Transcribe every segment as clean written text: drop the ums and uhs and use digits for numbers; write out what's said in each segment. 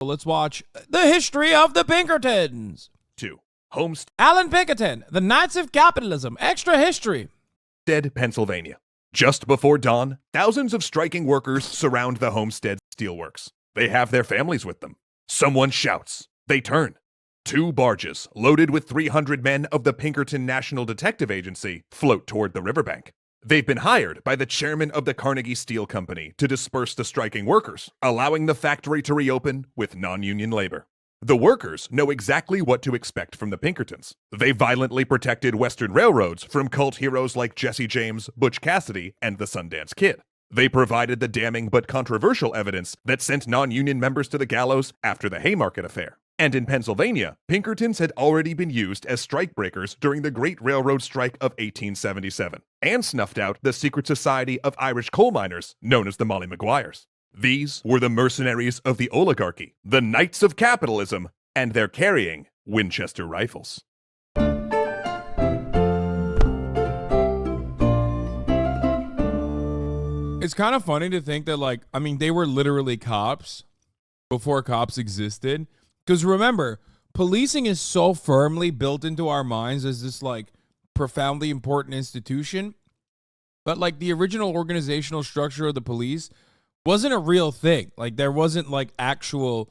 Let's watch The History of the Pinkertons. 2. Homestead, Allan Pinkerton, The Knights of Capitalism, Extra History. Pennsylvania. Just before dawn, thousands of striking workers surround the Homestead steelworks. They have their families with them. Someone shouts. They turn. 2 barges, loaded with 300 men of the Pinkerton National Detective Agency, float toward the riverbank. They've been hired by the chairman of the Carnegie Steel Company to disperse the striking workers, allowing the factory to reopen with non-union labor. The workers know exactly what to expect from the Pinkertons. They violently protected Western railroads from cult heroes like Jesse James, Butch Cassidy, and the Sundance Kid. They provided the damning but controversial evidence that sent non-union members to the gallows after the Haymarket Affair. And in Pennsylvania, Pinkertons had already been used as strikebreakers during the Great Railroad Strike of 1877, and snuffed out the secret society of Irish coal miners known as the Molly Maguires. These were the mercenaries of the oligarchy, the Knights of Capitalism, and they're carrying Winchester rifles. It's kind of funny to think that, they were literally cops before cops existed. Because remember, policing is so firmly built into our minds as this, profoundly important institution. But, the original organizational structure of the police wasn't a real thing. There wasn't, actual...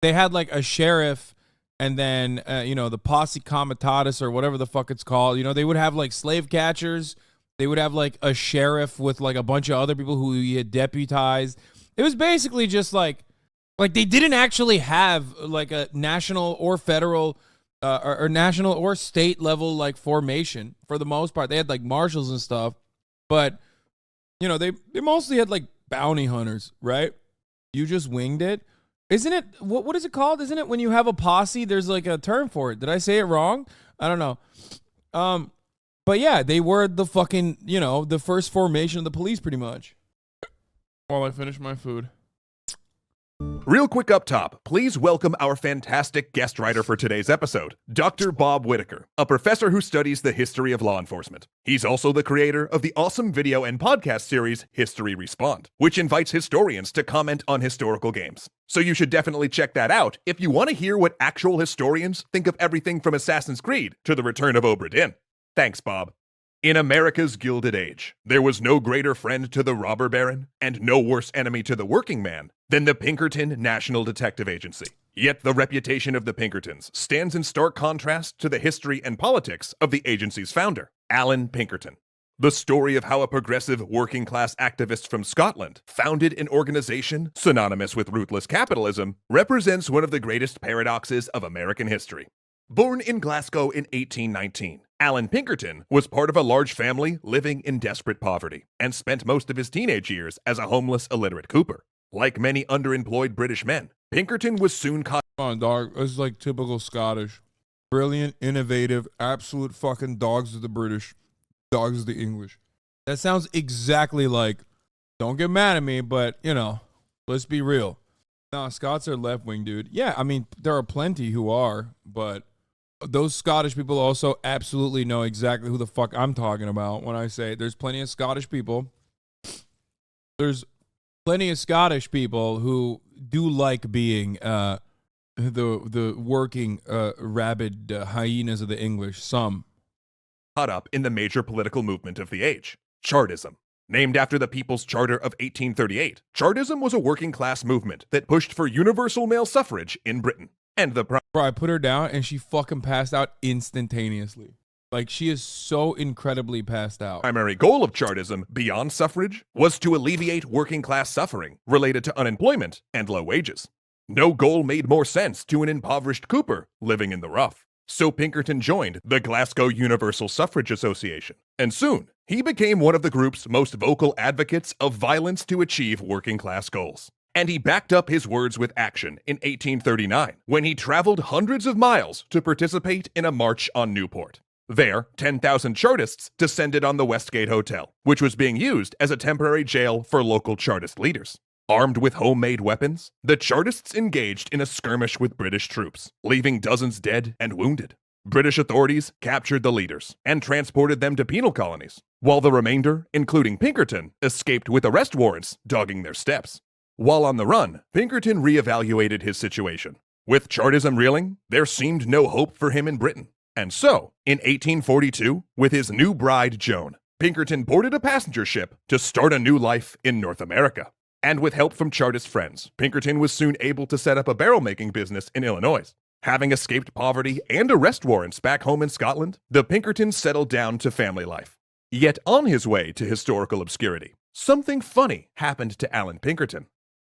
They had, a sheriff and then, the posse comitatus or whatever the fuck it's called. They would have, slave catchers. They would have, a sheriff with, a bunch of other people who he had deputized. It was basically just, they didn't actually have, a national or federal or national or state level, formation for the most part. They had, marshals and stuff. But, they mostly had, bounty hunters, right? You just winged it. Isn't it, what is it called? Isn't it when you have a posse, there's, a term for it? Did I say it wrong? I don't know. But, yeah, they were the fucking, the first formation of the police, pretty much. While I finish my food. Real quick up top, please welcome our fantastic guest writer for today's episode, Dr. Bob Whitaker, a professor who studies the history of law enforcement. He's also the creator of the awesome video and podcast series History Respond, which invites historians to comment on historical games. So you should definitely check that out if you want to hear what actual historians think of everything from Assassin's Creed to the return of Obra Dinn. Thanks, Bob. In America's Gilded Age, there was no greater friend to the robber baron and no worse enemy to the working man than the Pinkerton National Detective Agency. Yet the reputation of the Pinkertons stands in stark contrast to the history and politics of the agency's founder, Allan Pinkerton. The story of how a progressive working-class activist from Scotland founded an organization synonymous with ruthless capitalism represents one of the greatest paradoxes of American history. Born in Glasgow in 1819, Allan Pinkerton was part of a large family living in desperate poverty and spent most of his teenage years as a homeless, illiterate cooper. Like many underemployed British men, Pinkerton was soon caught. Come on, dog. It's typical Scottish. Brilliant, innovative, absolute fucking dogs of the British, dogs of the English. That sounds exactly don't get mad at me, but, let's be real. No, Scots are left-wing, dude. Yeah, there are plenty who are, but those Scottish people also absolutely know exactly who the fuck I'm talking about when I say there's plenty of Scottish people. There's plenty of Scottish people who do like being the working rabid hyenas of the English. Some. Caught up in the major political movement of the age, Chartism. Named after the People's Charter of 1838, Chartism was a working-class movement that pushed for universal male suffrage in Britain. And the Bro, I put her down and she fucking passed out instantaneously. She is so incredibly passed out. Primary goal of Chartism, beyond suffrage, was to alleviate working-class suffering related to unemployment and low wages. No goal made more sense to an impoverished cooper living in the rough. So Pinkerton joined the Glasgow Universal Suffrage Association, and soon he became one of the group's most vocal advocates of violence to achieve working-class goals. And he backed up his words with action in 1839, when he traveled hundreds of miles to participate in a march on Newport. There, 10,000 Chartists descended on the Westgate Hotel, which was being used as a temporary jail for local Chartist leaders. Armed with homemade weapons, the Chartists engaged in a skirmish with British troops, leaving dozens dead and wounded. British authorities captured the leaders and transported them to penal colonies, while the remainder, including Pinkerton, escaped with arrest warrants dogging their steps. While on the run, Pinkerton reevaluated his situation. With Chartism reeling, there seemed no hope for him in Britain. And so, in 1842, with his new bride Joan, Pinkerton boarded a passenger ship to start a new life in North America. And with help from Chartist friends, Pinkerton was soon able to set up a barrel-making business in Illinois. Having escaped poverty and arrest warrants back home in Scotland, the Pinkertons settled down to family life. Yet on his way to historical obscurity, something funny happened to Allan Pinkerton.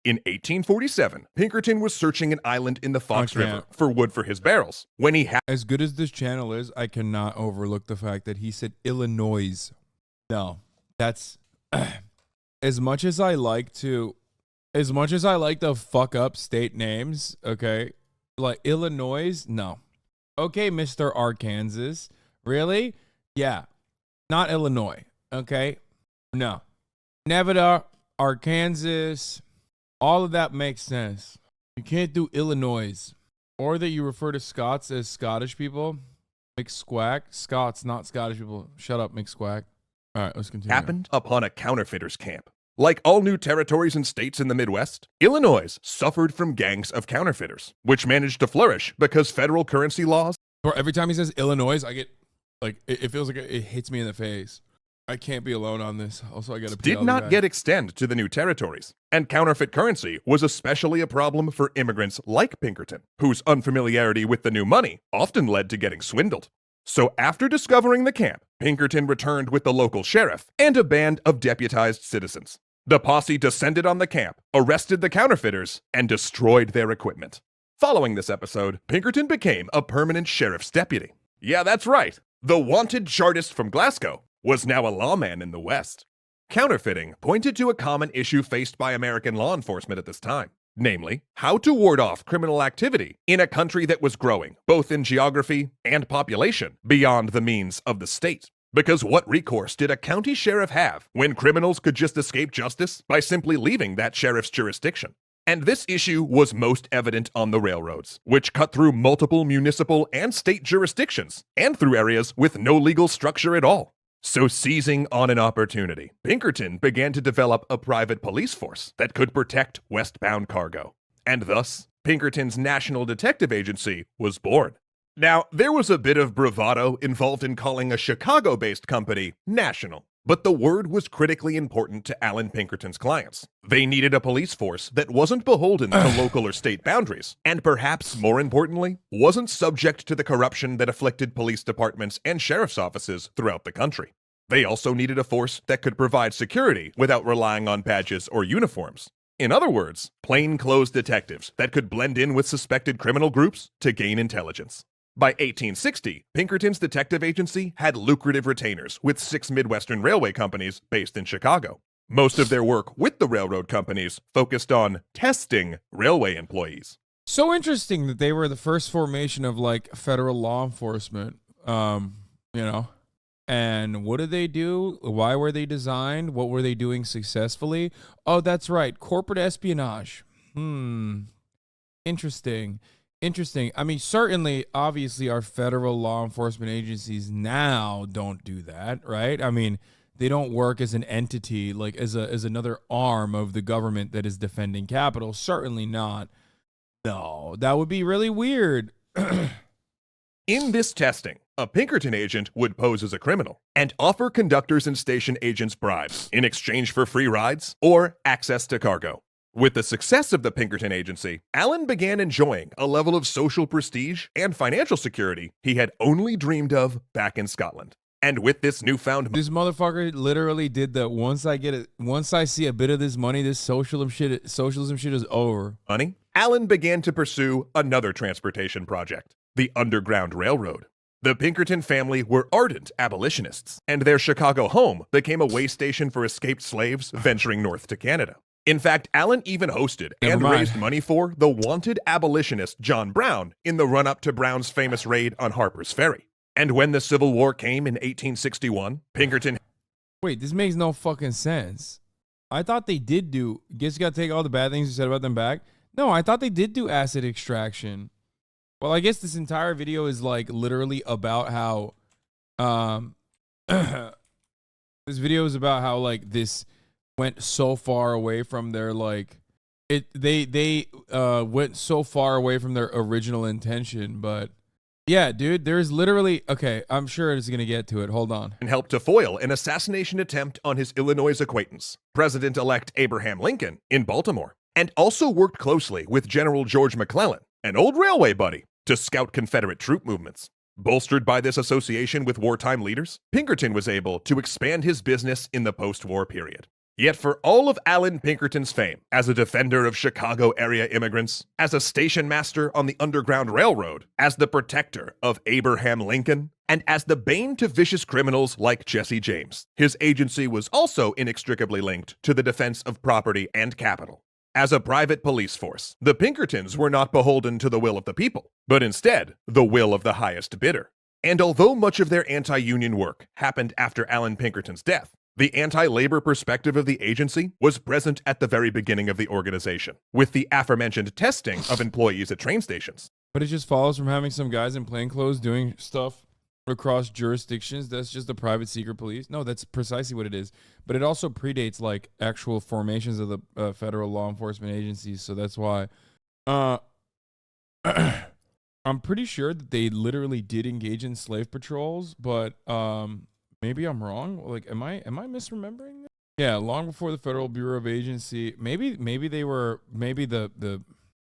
In 1847, Pinkerton was searching an island in the Fox River for wood for his barrels when he had— As good as this channel is, I cannot overlook the fact that he said Illinois. No, that's as much as I like to fuck up state names, okay? Like Illinois, no. Okay, Mr. Arkansas. Really? Yeah. Not Illinois, okay? No. Nevada, Arkansas, all of that makes sense. You can't do Illinois. Or that you refer to Scots as Scottish people. McSquack. Scots, not Scottish people. Shut up, McSquack. All right, let's continue. Happened upon a counterfeiters camp. Like all new territories and states in the Midwest, Illinois suffered from gangs of counterfeiters, which managed to flourish because federal currency laws— Or every time he says Illinois, I get, like, it feels like it hits me in the face. I can't be alone on this. Also, I got to did not yet extend to the new territories, and counterfeit currency was especially a problem for immigrants like Pinkerton, whose unfamiliarity with the new money often led to getting swindled. So after discovering the camp, Pinkerton returned with the local sheriff and a band of deputized citizens. The posse descended on the camp, arrested the counterfeiters, and destroyed their equipment. Following this episode, Pinkerton became a permanent sheriff's deputy. Yeah, that's right. The wanted Chartist from Glasgow was now a lawman in the West. Counterfeiting pointed to a common issue faced by American law enforcement at this time, namely, how to ward off criminal activity in a country that was growing, both in geography and population, beyond the means of the state. Because what recourse did a county sheriff have when criminals could just escape justice by simply leaving that sheriff's jurisdiction? And this issue was most evident on the railroads, which cut through multiple municipal and state jurisdictions, and through areas with no legal structure at all. So seizing on an opportunity, Pinkerton began to develop a private police force that could protect westbound cargo. And thus, Pinkerton's National Detective Agency was born. Now, there was a bit of bravado involved in calling a Chicago-based company national, but the word was critically important to Allan Pinkerton's clients. They needed a police force that wasn't beholden to local or state boundaries, and perhaps more importantly, wasn't subject to the corruption that afflicted police departments and sheriff's offices throughout the country. They also needed a force that could provide security without relying on badges or uniforms. In other words, plainclothes detectives that could blend in with suspected criminal groups to gain intelligence. By 1860, Pinkerton's detective agency had lucrative retainers with 6 Midwestern railway companies based in Chicago. Most of their work with the railroad companies focused on testing railway employees. So interesting that they were the first formation of like federal law enforcement, And what did they do? Why were they designed? What were they doing successfully? Oh, that's right. Corporate espionage. Interesting. I mean, certainly, obviously, our federal law enforcement agencies now don't do that, right? I mean, they don't work as an entity, like as another arm of the government that is defending capital. Certainly not. No, that would be really weird. In this testing, a Pinkerton agent would pose as a criminal and offer conductors and station agents bribes in exchange for free rides or access to cargo. With the success of the Pinkerton Agency, Allan began enjoying a level of social prestige and financial security he had only dreamed of back in Scotland. And with this newfound— This motherfucker literally did that. Once I see a bit of this money, this socialism shit is over. Money, Allan began to pursue another transportation project, the Underground Railroad. The Pinkerton family were ardent abolitionists, and their Chicago home became a way station for escaped slaves venturing north to Canada. In fact, Allan even hosted and raised money for the wanted abolitionist John Brown in the run-up to Brown's famous raid on Harper's Ferry. And when the Civil War came in 1861, Pinkerton— Wait, this makes no fucking sense. I thought they did do— Guess you gotta take all the bad things you said about them back. No, I thought they did do acid extraction. Well, I guess this entire video is like literally about how this video is about how like this went so far away from their like They went so far away from their original intention, but yeah, dude, there's literally okay, I'm sure it's gonna get to it. Hold on. And helped to foil an assassination attempt on his Illinois acquaintance, President-elect Abraham Lincoln, in Baltimore, and also worked closely with General George McClellan, an old railway buddy, to scout Confederate troop movements. Bolstered by this association with wartime leaders, Pinkerton was able to expand his business in the post-war period. Yet for all of Allan Pinkerton's fame as a defender of Chicago area immigrants, as a station master on the Underground Railroad, as the protector of Abraham Lincoln, and as the bane to vicious criminals like Jesse James, his agency was also inextricably linked to the defense of property and capital. As a private police force, the Pinkertons were not beholden to the will of the people, but instead the will of the highest bidder. And although much of their anti-union work happened after Allan Pinkerton's death, the anti-labor perspective of the agency was present at the very beginning of the organization, with the aforementioned testing of employees at train stations. But it just follows from having some guys in plain clothes doing stuff across jurisdictions. That's just the private secret police. No, that's precisely what it is. But it also predates like actual formations of the federal law enforcement agencies. So that's why I'm pretty sure that they literally did engage in slave patrols, but maybe I'm wrong. Like, am I misremembering that? Yeah, long before the Federal Bureau of Agency, maybe they were the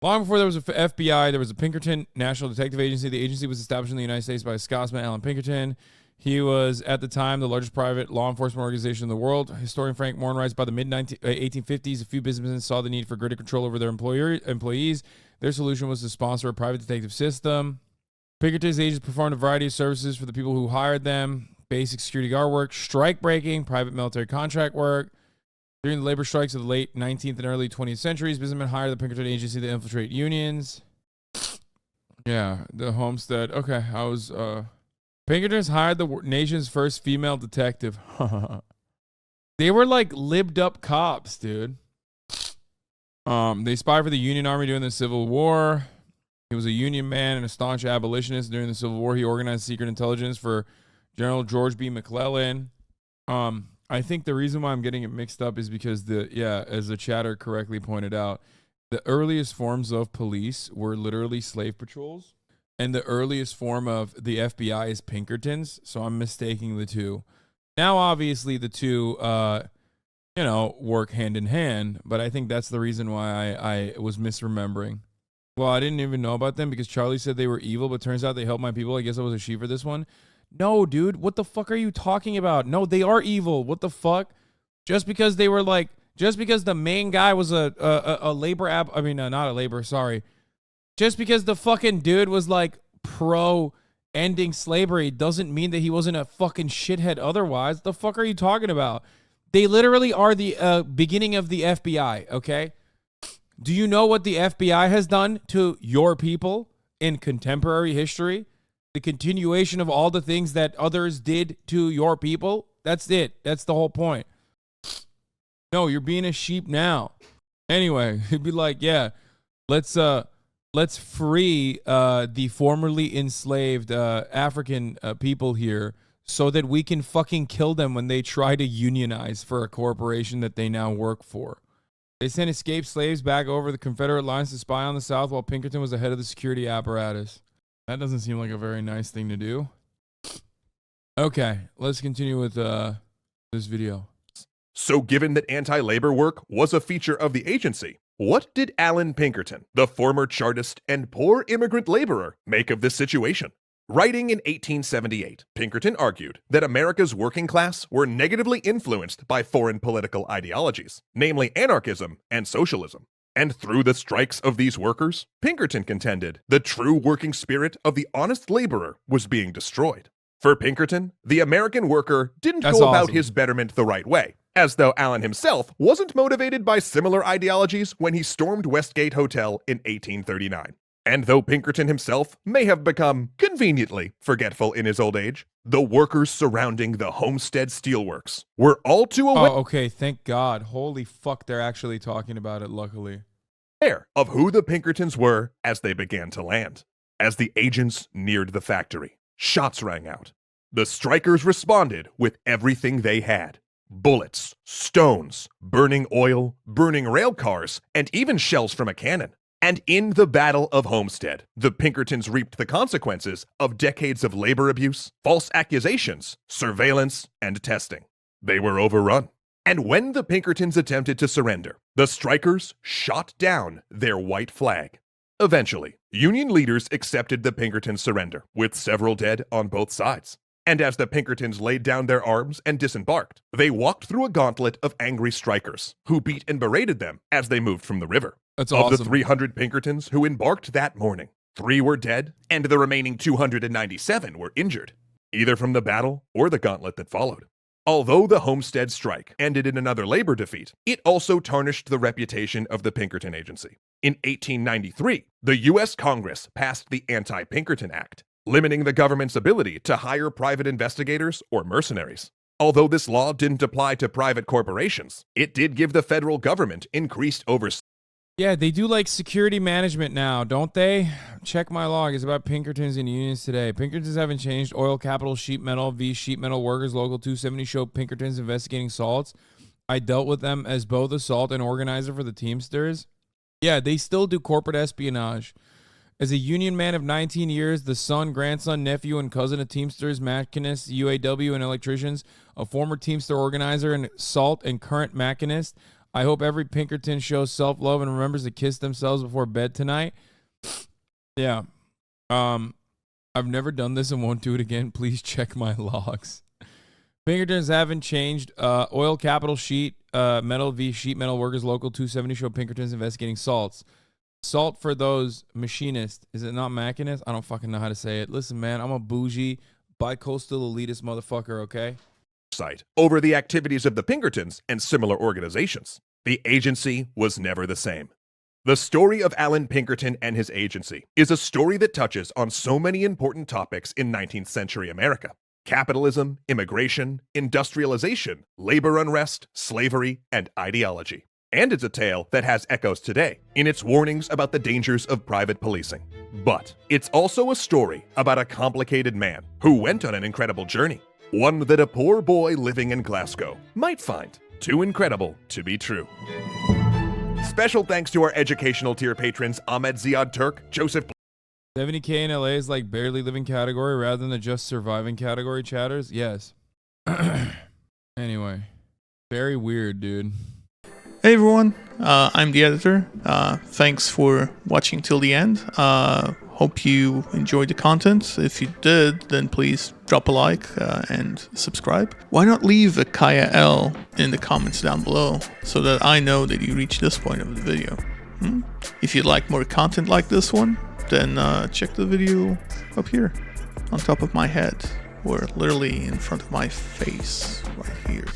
long before there was a FBI, there was a Pinkerton National Detective Agency. The agency was established in the United States by a Scotsman, Allan Pinkerton. He was at the time the largest private law enforcement organization in the world. Historian Frank Moore writes, by the mid-1850s, a few businesses saw the need for greater control over their employees. Their solution was to sponsor a private detective system. Pinkerton's agents performed a variety of services for the people who hired them. Basic security guard work, strike breaking, private military contract work. During the labor strikes of the late 19th and early 20th centuries, businessmen hired the Pinkerton Agency to infiltrate unions. Yeah, the Homestead. Okay, I was... Pinkertons hired the nation's first female detective. They were like libbed up cops, dude. They spied for the Union Army during the Civil War. He was a Union man and a staunch abolitionist. During the Civil War, he organized secret intelligence for General George B. McClellan. I think the reason why I'm getting it mixed up is because as the chatter correctly pointed out, the earliest forms of police were literally slave patrols, and the earliest form of the FBI is Pinkertons. So I'm mistaking the two. Now, obviously, the two, work hand in hand, but I think that's the reason why I was misremembering. Well, I didn't even know about them because Charlie said they were evil, but turns out they helped my people. I guess I was a she for this one. No, dude, what the fuck are you talking about? No, they are evil. What the fuck? Just because they were like, just because the main guy was a labor not a labor, sorry. Just because the fucking dude was like pro ending slavery doesn't mean that he wasn't a fucking shithead otherwise. The fuck are you talking about? They literally are the beginning of the FBI, okay? Do you know what the FBI has done to your people in contemporary history? The continuation of all the things that others did to your people? That's it. That's the whole point. No, you're being a sheep now. Anyway, he'd be like, yeah, let's free the formerly enslaved African people here so that we can fucking kill them when they try to unionize for a corporation that they now work for. They sent escaped slaves back over the Confederate lines to spy on the South while Pinkerton was the head of the security apparatus. That doesn't seem like a very nice thing to do. Okay, let's continue with this video. So given that anti-labor work was a feature of the agency, what did Allan Pinkerton, the former Chartist and poor immigrant laborer, make of this situation? Writing in 1878, Pinkerton argued that America's working class were negatively influenced by foreign political ideologies, namely anarchism and socialism. And through the strikes of these workers, Pinkerton contended the true working spirit of the honest laborer was being destroyed. For Pinkerton, the American worker didn't go about his betterment the right way, as though Allan himself wasn't motivated by similar ideologies when he stormed Westgate Hotel in 1839. And though Pinkerton himself may have become conveniently forgetful in his old age, the workers surrounding the Homestead Steelworks were all too aware. Oh, okay, thank God. Holy fuck, they're actually talking about it, luckily. Of who the Pinkertons were as they began to land. As the agents neared the factory, shots rang out. The strikers responded with everything they had. bullets, stones, burning oil, burning rail cars, and even shells from a cannon. And in the Battle of Homestead, the Pinkertons reaped the consequences of decades of labor abuse, false accusations, surveillance, and testing. They were overrun. And when the Pinkertons attempted to surrender, the strikers shot down their white flag. Eventually, Union leaders accepted the Pinkertons' surrender, with several dead on both sides. And as the Pinkertons laid down their arms and disembarked, they walked through a gauntlet of angry strikers, who beat and berated them as they moved from the river. That's Of awesome. the 300 Pinkertons who embarked that morning, 3 were dead, and the remaining 297 were injured, either from the battle or the gauntlet that followed. Although the Homestead strike ended in another labor defeat, it also tarnished the reputation of the Pinkerton Agency. In 1893, the U.S. Congress passed the Anti-Pinkerton Act, limiting the government's ability to hire private investigators or mercenaries. Although this law didn't apply to private corporations, it did give the federal government increased oversight. Yeah, they do like security management now, don't they? Check my log. It's about Pinkertons and unions today. Pinkertons haven't changed. Oil Capital Sheet Metal v. Sheet Metal Workers Local 270 show Pinkertons investigating assaults. I dealt with them as both assault and organizer for the Teamsters. Yeah, they still do corporate espionage. As a union man of 19 years, the son, grandson, nephew, and cousin of Teamsters, machinists, UAW, and electricians, a former Teamster organizer and assault and current machinist, I hope every Pinkerton shows self-love and remembers to kiss themselves before bed tonight. Yeah. I've never done this and won't do it again. Please check my logs. Pinkertons haven't changed. Oil Capital Sheet Metal v. Sheet Metal Workers Local 270 show Pinkertons investigating salts. Salt for those machinists. Is it not machinist? I don't fucking know how to say it. Listen, man, I'm a bougie, bi-coastal elitist motherfucker, okay? Over the activities of the Pinkertons and similar organizations. The agency was never the same. The story of Allan Pinkerton and his agency is a story that touches on so many important topics in 19th century America. Capitalism, immigration, industrialization, labor unrest, slavery, and ideology. And it's a tale that has echoes today in its warnings about the dangers of private policing. But it's also a story about a complicated man who went on an incredible journey. One that a poor boy living in Glasgow might find too incredible to be true. Special thanks to our educational tier patrons Ahmed Ziad Turk, Joseph 70K in LA is like barely living category rather than the just surviving category, chatters? Yes. Anyway. Very weird, dude. Hey everyone, I'm the editor. Thanks for watching till the end. Hope you enjoyed the content. If you did, then please drop a like and subscribe. Why not leave a Kaya L in the comments down below so that I know that you reached this point of the video? If you'd like more content like this one, then check the video up here on top of my head, or literally in front of my face right here.